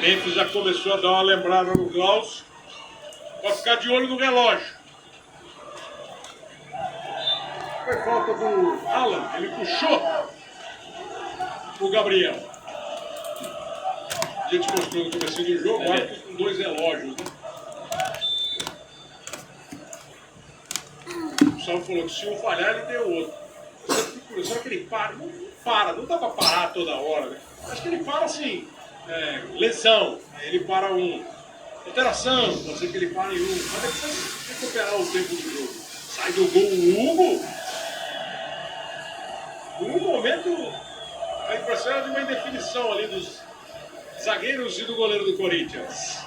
Memphis já começou a dar uma lembrada no Klaus. Pode ficar de olho no relógio. Foi falta do Alan, ele puxou o Gabriel. A gente mostrou no começo do jogo, agora com 2 relógios, né? O Salvo falou que se um falhar, ele tem o outro. Será que ele para? Não para, não dá pra parar toda hora, né? Acho que ele para assim, lesão, ele para um. Alteração, pode ser que ele pare em um. Mas depois recuperar o tempo do jogo. Sai do gol o Hugo. Por um momento, a impressão era de uma indefinição ali dos zagueiros e do goleiro do Corinthians.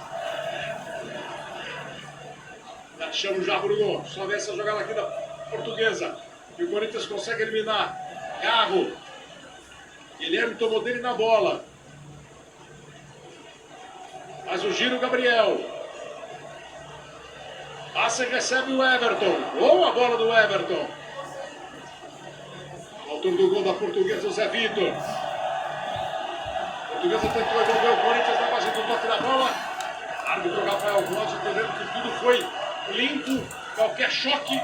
Chama já, Bruno. Só vê essa jogada aqui da Portuguesa. E o Corinthians consegue eliminar. Garro. Guilherme tomou dele na bola. Faz o giro, Gabriel. Passa e recebe o Everton. Boa bola do Everton. Autor do gol da Portuguesa, o Zé Vitor. A Portuguesa tentou envolver o Corinthians na base do toque da bola. Árbitro Rafael Rosa entendendo que tudo foi limpo. Qualquer choque,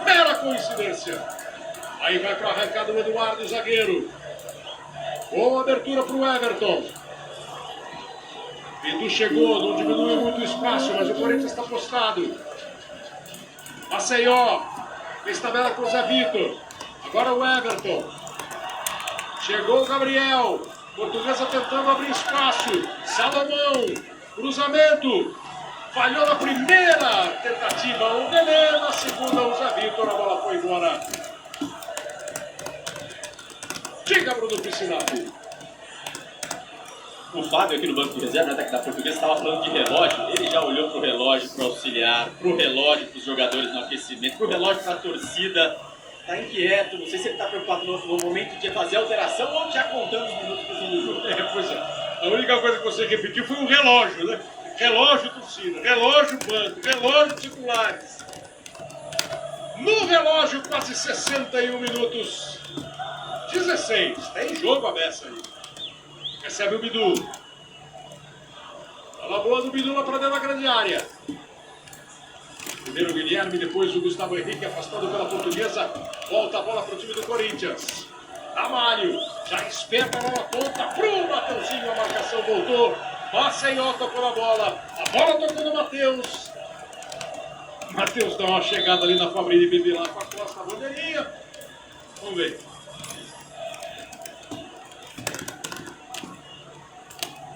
mera coincidência. Aí vai para a arrancada o Eduardo, zagueiro. Boa abertura para o Everton. Bidu chegou, não diminuiu muito o espaço, mas o Corinthians está postado. Maceió, fez tabela com o Zé Vitor. Agora o Everton. Chegou o Gabriel. Portuguesa tentando abrir espaço. Salomão, cruzamento. Falhou na primeira tentativa o Nenê, na segunda o Zé Vitor, a bola foi embora. Diga, Bruno Piscinato. O Fábio aqui no banco de reserva, ataque da Portuguesa, estava falando de relógio. Ele já olhou para o relógio, para o auxiliar, para o relógio, para os jogadores no aquecimento, para o relógio, para a torcida. Está inquieto, não sei se ele está preocupado no momento de fazer a alteração ou já contando os minutos do jogo. Pois é. A única coisa que você repetiu foi o relógio, né? Relógio torcida, relógio banco, relógio titulares. No relógio, quase 61 minutos. 16. Tem jogo a beça aí. Recebe o Bidu. Bola boa do Bidu lá para dentro da grande área. Primeiro o Guilherme, depois o Gustavo Henrique afastado pela Portuguesa. Volta a bola para o time do Corinthians. Amário, já esperta a bola ponta pro Mateuzinho, a marcação voltou. Maceió tocou na bola. A bola tocou no Matheus. Matheus dá uma chegada ali na Fabrício de Bibi lá com a costa da bandeirinha. Vamos ver.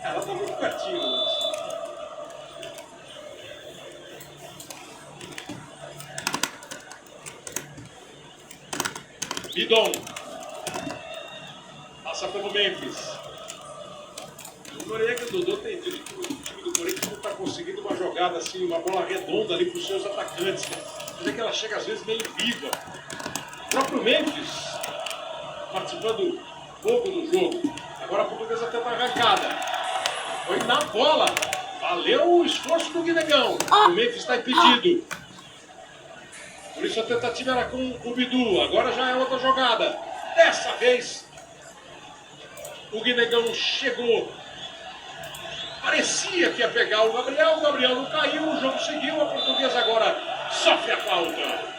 Ela tá muito pertinho, né? Bidon. Passa pelo Memphis. O Noriega e o Dodô tem dito que o time do Corinthians não está conseguindo uma jogada assim, uma bola redonda ali para os seus atacantes. Né? Mas é que ela chega às vezes meio viva. O próprio Memphis participando pouco do jogo. Agora a Portuguesa tenta a arrancada. Foi na bola. Valeu o esforço do Guinegão. O Memphis está impedido. Por isso a tentativa era com o Bidu. Agora já é outra jogada. Dessa vez o Guinegão chegou. Parecia que ia pegar o Gabriel não caiu, o jogo seguiu, a Portuguesa agora sofre a falta.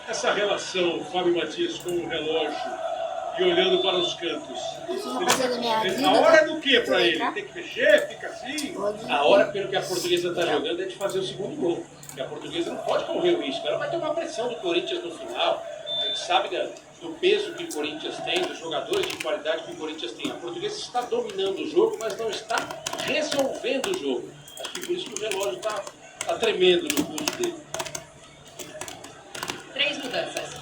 Essa relação, Fábio Matias com o relógio e olhando para os cantos. A hora é do que para ele? Tem que mexer, fica assim? A hora, pelo que a Portuguesa está jogando, é de fazer o segundo gol. Porque a Portuguesa não pode correr o risco, ela vai tomar pressão do Corinthians no final. A gente sabe do peso que o Corinthians tem, dos jogadores de qualidade que o Corinthians tem. A Portuguesa está dominando o jogo, mas não está resolvendo o jogo. Acho que por isso que o relógio está tremendo no pulso dele. 3 mudanças.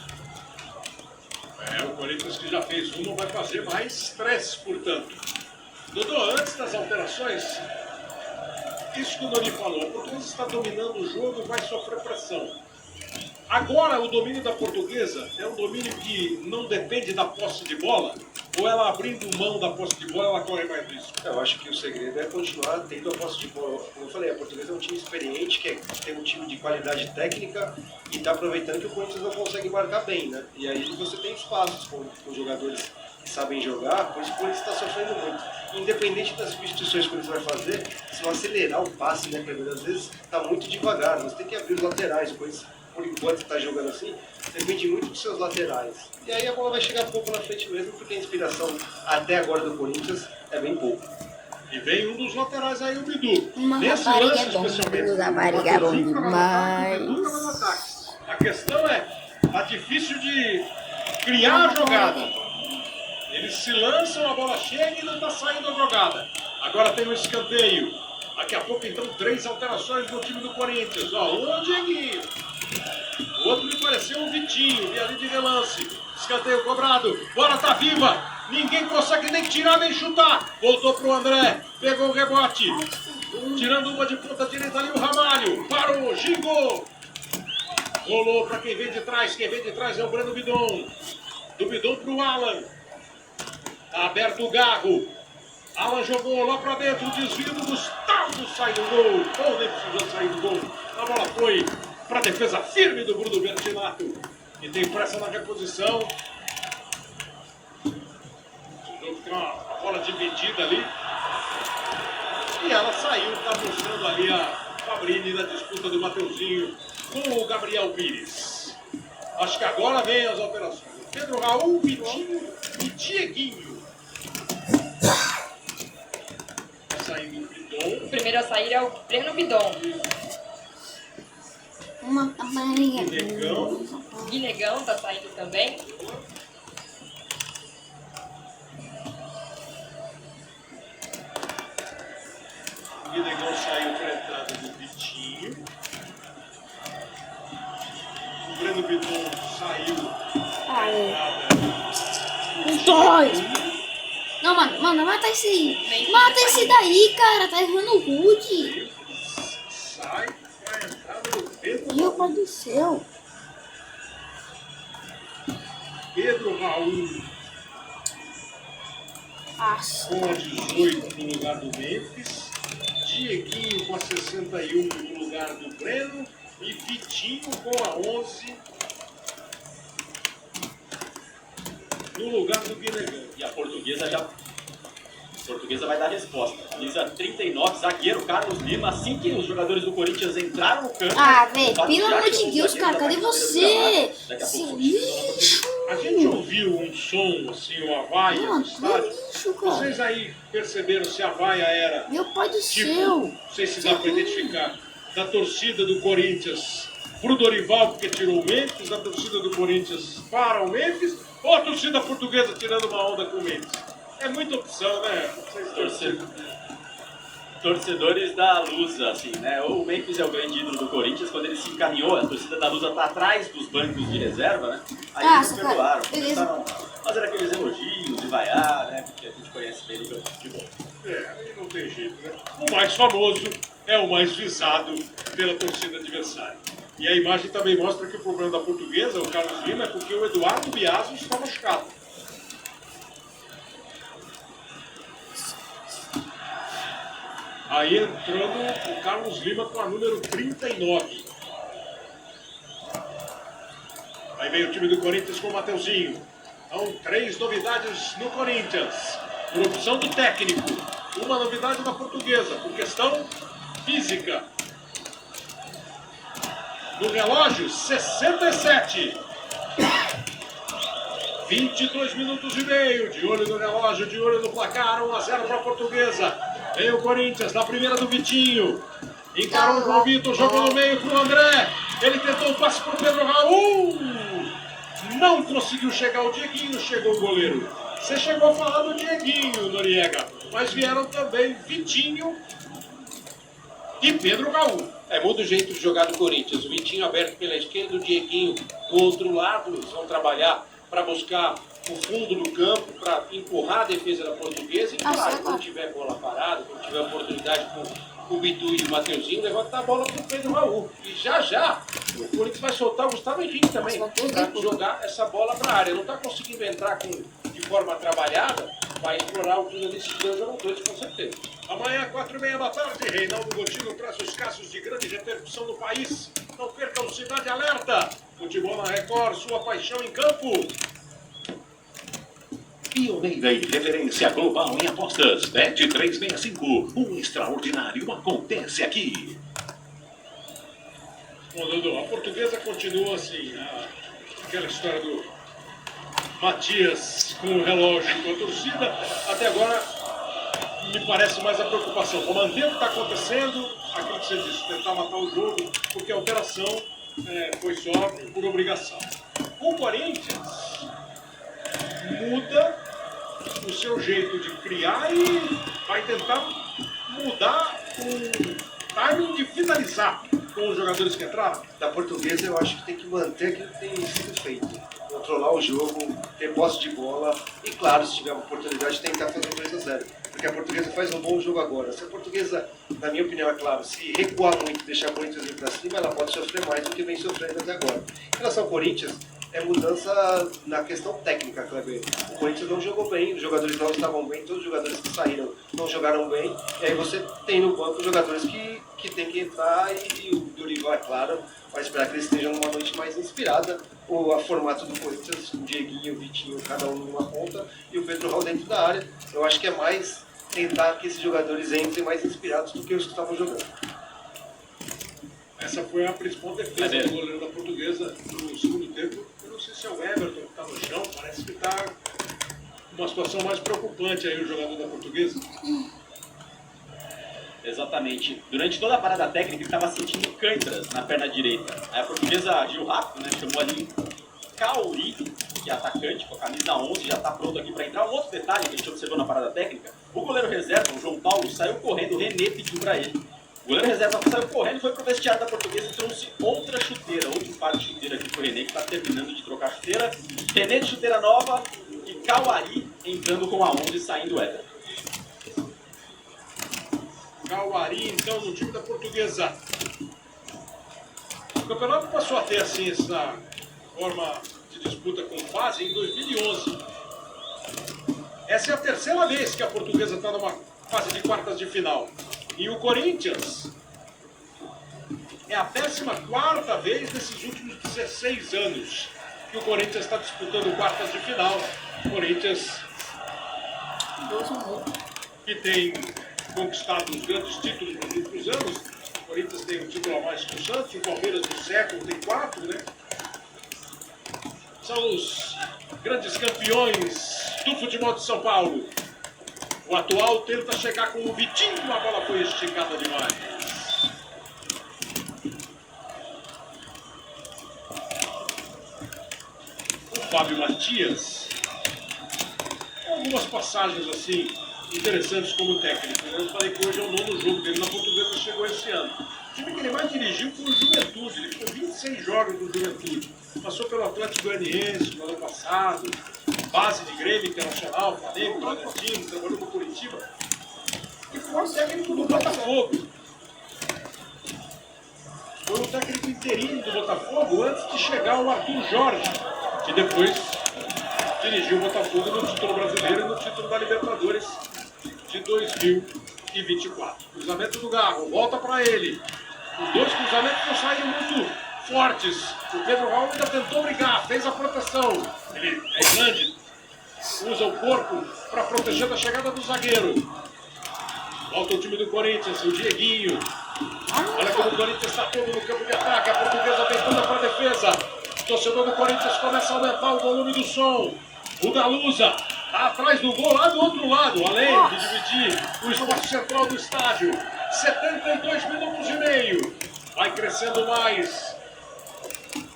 O Corinthians que já fez uma vai fazer mais 3, portanto. Dodô, antes das alterações, isso que o Doni falou, o Portuguesa está dominando o jogo e vai sofrer pressão. Agora, o domínio da Portuguesa é um domínio que não depende da posse de bola? Ou ela abrindo mão da posse de bola, ela corre mais risco? Eu acho que o segredo é continuar tendo a posse de bola. Como eu falei, a Portuguesa é um time experiente, que tem um time de qualidade técnica e está aproveitando que o Corinthians não consegue marcar bem, né? E aí você tem espaços com jogadores sabem jogar, por isso o Corinthians está sofrendo muito. Independente das substituições que o Corinthians vai fazer, se não acelerar o passe, né, Pedro? Às vezes está muito devagar, você tem que abrir os laterais, o Corinthians, por enquanto está jogando assim, depende muito dos seus laterais. E aí a bola vai chegar pouco na frente mesmo, porque a inspiração até agora do Corinthians é bem pouco. E vem um dos laterais aí, o Bidu. Uma Nesse rapariga lance, é bom, especialmente. uma rapariga é bom O Bidu tava no demais. ataque. A questão é, tá difícil de criar a jogada. Eles se lançam, a bola chega e não tá saindo a jogada. Agora tem um escanteio. Daqui a pouco, então, 3 alterações no time do Corinthians. Ó, um é o Dieguinho. O outro me pareceu o Vitinho, vi ali de relance. Escanteio cobrado, bola tá viva. Ninguém consegue nem tirar nem chutar. Voltou pro André, pegou o rebote. Tirando uma de ponta direita ali o Ramalho. Parou, gingou. Rolou para quem vem de trás. Quem vem de trás é o Breno Bidon. Do Bidon pro Alan. Tá aberto o Garro. Alan jogou lá para dentro. Desvio do Gustavo. Sai do gol. Ou nem precisou sair do gol. A bola foi para defesa firme do Bruno Bertinato. E tem pressa na reposição. Tem uma bola dividida ali. E ela saiu, está mostrando ali a Fabrini na disputa do Mateuzinho com o Gabriel Pires. Acho que agora vem as alterações. Pedro Raul, Vitinho e Dieguinho. Saindo o Bidon. O primeiro a sair é o Breno Bidon. Uma rapariga. Negão. Guinegão tá saindo também. O Guinegão saiu para a entrada do Vitinho. O Breno Bidon saiu para a entrada Os dois. Não, mano, mata esse aí. Mata esse daí, cara. Tá errando o Rude. sai para a entrada do Pedro. Meu pai do céu. Pedro Raul Nossa. com a 18 no lugar do Memphis. Dieguinho com a 61 no lugar do Breno. E Vitinho com a 11 no lugar do Guinegão. E a portuguesa já. A portuguesa vai dar resposta. Camisa 39, zagueiro Carlos Lima. Assim que os jogadores do Corinthians entraram no campo. Ah, velho, o pelo já amor de chamou o Deus, zagueiro cara, da cadê partida você? do Daqui a pouco Seu o lixo. A gente ouviu um som, assim, uma vaia no Mano, que estádio. lixo, cara. Vocês aí perceberam se a vaia era, Meu pai do tipo, céu. não sei se dá para identificar, da torcida do Corinthians pro Dorival, porque tirou o Memphis, da torcida do Corinthians para o Memphis, ou a torcida portuguesa tirando uma onda com o Memphis? É muita opção, né? Vocês torcedores. Torcedores da Lusa, assim, né? O Memphis é o grande ídolo do Corinthians. Quando ele se encaminhou, a torcida da Lusa tá atrás dos bancos de reserva, né? Aí eles Nossa, não perdoaram. cara, beleza. Começaram a fazer aqueles elogios, de vaiar, né? Porque a gente conhece bem o futebol. Aí não tem jeito, né? O mais famoso é o mais visado pela torcida adversária. E a imagem também mostra que o problema da portuguesa, o Carlos Lima, é porque o Eduardo Biaso está machucado. Aí entrando o Carlos Lima com a número 39. Aí vem o time do Corinthians com o Mateuzinho. Então, 3 novidades no Corinthians. Por opção do técnico. Uma novidade na portuguesa, por questão física. No relógio, 67. 22 minutos e meio. De olho no relógio, de olho no placar. 1-0 para a portuguesa. Vem o Corinthians, na primeira do Vitinho. Encarou o João Vitor, jogou no meio para o André. Ele tentou o passe para o Pedro Raul. Não conseguiu chegar o Dieguinho, chegou o goleiro. Você chegou a falar do Dieguinho, Noriega. Mas vieram também Vitinho e Pedro Raul. Muda o jeito de jogar do Corinthians. O Vitinho aberto pela esquerda, o Dieguinho do outro lado. Eles vão trabalhar para buscar o fundo do campo, para empurrar a defesa da portuguesa. E claro, quando tiver bola parada, quando tiver oportunidade com o Bidu e o Mateuzinho, levantar a bola para o Pedro Raul. E já o Corinthians vai soltar o Gustavo Henrique também para jogar essa bola para a área. Não está conseguindo entrar de forma trabalhada, vai explorar o que desses dois jogadores, com certeza. Amanhã, 4h30 da tarde, Reinaldo Gotino traz os casos de grande repercussão no país. Não perca o Cidade Alerta. Futebol na Record, sua paixão em campo. Pioneira e referência global em apostas. Bet365. Um extraordinário acontece aqui. Bom, Dudu, a Portuguesa continua assim, aquela história do Matias com o relógio com a torcida. Até agora, me parece mais a preocupação com manter o que está acontecendo, aquilo que você disse, tentar matar o jogo, porque a alteração foi só por obrigação. O Corinthians muda o seu jeito de criar e vai tentar mudar o timing de finalizar com os jogadores que entraram. Da Portuguesa, eu acho que tem que manter aquilo que tem sido feito. Controlar o jogo, ter posse de bola e, claro, se tiver uma oportunidade, tentar fazer 2-0. Porque a Portuguesa faz um bom jogo agora. Se a Portuguesa, na minha opinião, é claro, se recuar muito e deixar o Corinthians ir para cima, ela pode sofrer mais do que vem sofrendo até agora. Em relação ao Corinthians, é mudança na questão técnica, Kleber. O Corinthians não jogou bem, os jogadores não estavam bem, todos os jogadores que saíram não jogaram bem, e aí você tem no banco jogadores que tem que entrar e o Dorival, é claro, vai esperar que eles estejam numa noite mais inspirada. O formato do Corinthians, o Dieguinho, o Vitinho, cada um numa ponta, e o Pedro Raul dentro da área. Eu acho que é mais tentar que esses jogadores entrem mais inspirados do que os que estavam jogando. Essa foi a principal defesa do goleiro da Portuguesa no segundo tempo. Eu não sei se é o Everton que está no chão, parece que está uma situação mais preocupante aí o jogador da Portuguesa. Exatamente. Durante toda a parada técnica ele estava sentindo câimbras na perna direita. Aí a Portuguesa agiu rápido, né? Chamou ali Cauri, que é atacante, com a camisa 11, já está pronto aqui para entrar. Um outro detalhe que a gente observou na parada técnica, o goleiro reserva, o João Paulo, saiu correndo, o René pediu para ele. O goleiro reserva saiu correndo, foi pro vestiário da Portuguesa e trouxe outra chuteira, outro par de chuteira aqui pro René, que está terminando de trocar a chuteira. René de chuteira nova e Cauri entrando com a 11 e saindo o Everton. Cauri, então, no time da Portuguesa. O campeonato passou a ter, assim, essa forma de disputa com fase em 2011. Essa é a terceira vez que a Portuguesa está numa fase de quartas de final. E o Corinthians é a 14ª vez nesses últimos 16 anos que o Corinthians está disputando quartas de final. O Corinthians que tem conquistado os grandes títulos nos últimos anos. O Corinthians tem um título a mais que o Santos, o Palmeiras do século tem 4, né? São os grandes campeões do futebol de São Paulo. O atual tenta chegar com o Vitinho, a bola foi esticada demais. O Fábio Matias. Algumas passagens assim interessantes como técnico. Eu falei que hoje é o 9º jogo dele na Portuguesa, chegou esse ano. O time que ele mais dirigiu foi o Juventude. Ele ficou 26 jogos no Juventude. Passou pelo Atlético Goianiense no ano passado, base de Grêmio Internacional, Flamengo, Bragantino, trabalhou no Curitiba. E foi o técnico do Botafogo. Foi o técnico interino do Botafogo antes de chegar o Arthur Jorge, que depois dirigiu o Botafogo no título brasileiro e no título da Libertadores de 2024. Cruzamento do Garro, volta para ele. Os dois cruzamentos não saíram muito fortes. O Pedro Raul ainda tentou brigar, fez a proteção. Ele é grande, usa o corpo para proteger da chegada do zagueiro. Volta o time do Corinthians, o Dieguinho. Olha como o Corinthians está todo no campo de ataque. A Portuguesa vem toda para a defesa. O torcedor do Corinthians começa a aumentar o volume do som. O Galuza está atrás do gol, lá do outro lado, além de dividir o espaço central do estádio. 72 minutos e meio. Vai crescendo mais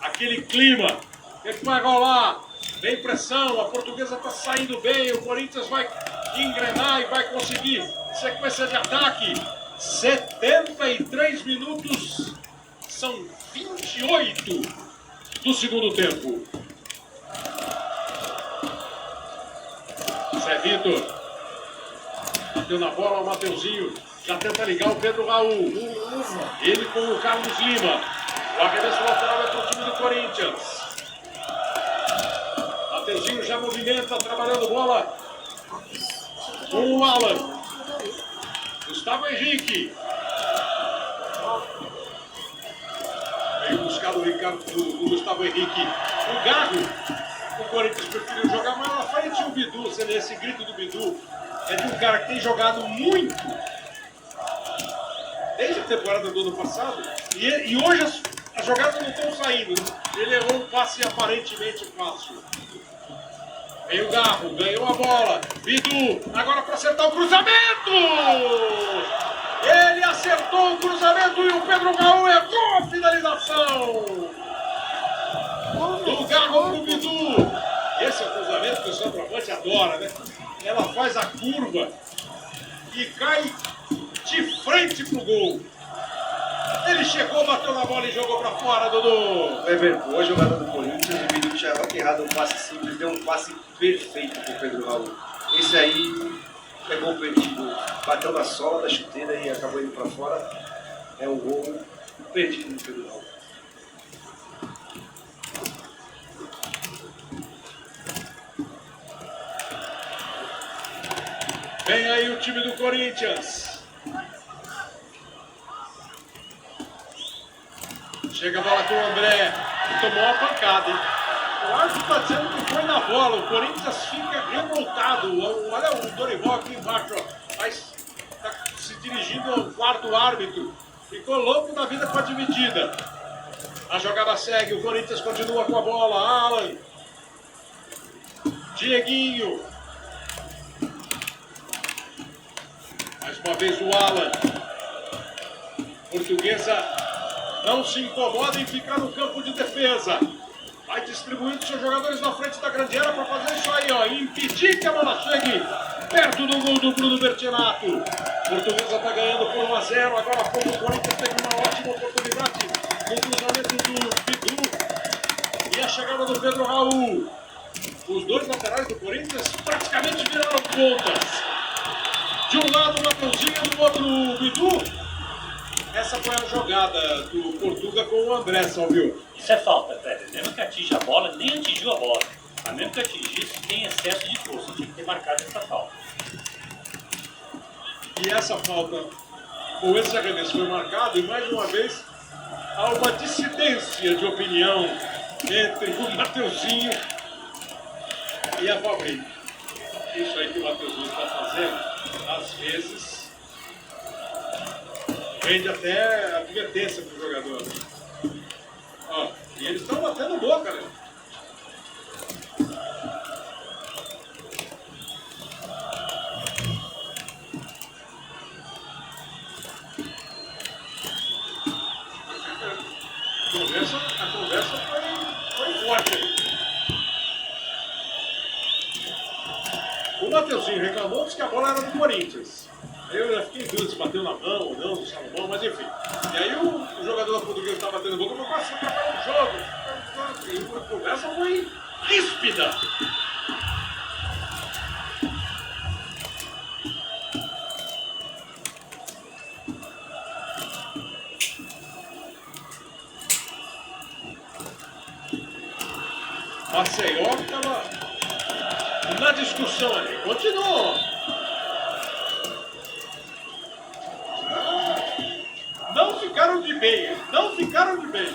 aquele clima. O que vai rolar? Vem pressão, a Portuguesa está saindo bem. O Corinthians vai engrenar e vai conseguir sequência de ataque. 73 minutos, são 28 do segundo tempo. Zé Vitor bateu na bola, o Mateuzinho já tenta ligar o Pedro Raul. Ele com o Carlos Lima. O arremesso lateral é para o time do Corinthians. Mateuzinho já movimenta, trabalhando bola com o Alan. Gustavo Henrique. Veio buscar o Gustavo Henrique. O Garro o Corinthians preferiu jogar mais na frente. O Bidu, você vê, esse grito do Bidu é de um cara que tem jogado muito desde a temporada do ano passado. E hoje as jogadas não estão saindo. Ele errou um passe aparentemente fácil. Veio o Garro, ganhou a bola. Bidu, agora para acertar o cruzamento! Ele acertou o cruzamento e o Pedro Raul errou a finalização! Do Garro pro Bidu. Esse é o cruzamento que o centroavante adora, né? Ela faz a curva e cai de frente pro gol. Ele chegou, bateu na bola e jogou pra fora, Dudu. Weber, boa jogada do Corinthians, o Bidu tinha errado um passe simples, deu um passe perfeito pro Pedro Raul. Esse aí pegou o perdido, bateu na sola da chuteira e acabou indo pra fora. É um gol perdido do Pedro Raul. Vem aí o time do Corinthians. Chega a bola com o André. Tomou uma pancada, hein? O árbitro está dizendo que foi na bola. O Corinthians fica revoltado. Olha o Dorival aqui embaixo, ó. Está se dirigindo ao quarto árbitro. Ficou louco da vida com a dividida. A jogada segue. O Corinthians continua com a bola. Alan. Dieguinho. Mais uma vez o Alan. Portuguesa não se incomoda em ficar no campo de defesa. Vai distribuindo seus jogadores na frente da grande área para fazer isso aí, ó. Impedir que a bola chegue perto do gol do Bruno Bertinato. Portuguesa está ganhando por 1-0. Agora há pouco o Corinthians teve uma ótima oportunidade no cruzamento do Bidu. E a chegada do Pedro Raul. Os dois laterais do Corinthians praticamente viraram pontas. De um lado o Mateuzinho, do outro o Bidu. Essa foi a jogada do Portuga com o André, só viu? Isso é falta, Pedro. Mesmo que atinja a bola, nem atingiu a bola. Mas mesmo que atingisse, tem excesso de força. Tinha que ter marcado essa falta. E essa falta, ou esse arremesso foi marcado, e mais uma vez há uma dissidência de opinião entre o Mateuzinho e a Fabrício. Isso aí que o Mateuzinho está fazendo, às vezes, rende até advertência para o jogador. Ó, e eles estão batendo boca, né? A conversa foi forte aí. O Mateuzinho reclamou, disse que a bola era do Corinthians. Eu já fiquei em dúvida se bateu na mão ou não, no Salomão, mas enfim. E aí o jogador da Portuguesa estava batendo boca, mas passou para o jogo. E a conversa foi ríspida. Maceió estava na discussão ali. Continuou. Não ficaram de meia. Não ficaram de meia.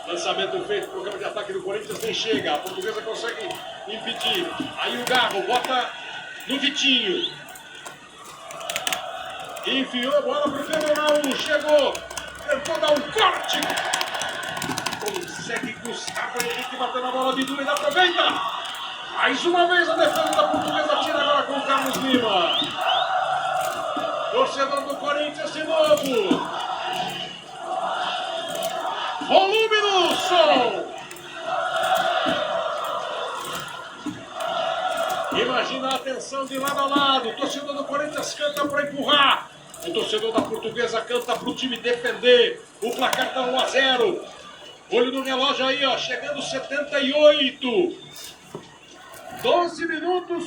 Lançamento feito, programa de ataque do Corinthians nem chega. A Portuguesa consegue impedir. Aí o Garro bota no Vitinho. Enfiou a bola para o Pedro Raul. Chegou. Tentou dar um corte. Consegue Gustavo Henrique batendo a bola de Bidu e aproveita. Mais uma vez a defesa da Portuguesa tira agora com o Carlos Lima. Torcedor do Corinthians de novo. Volume no som. Imagina a atenção de lado a lado. O torcedor do Corinthians canta para empurrar. O torcedor da Portuguesa canta para o time defender. O placar está 1-0. Olho no relógio aí, ó. Chegando 78. 12 minutos.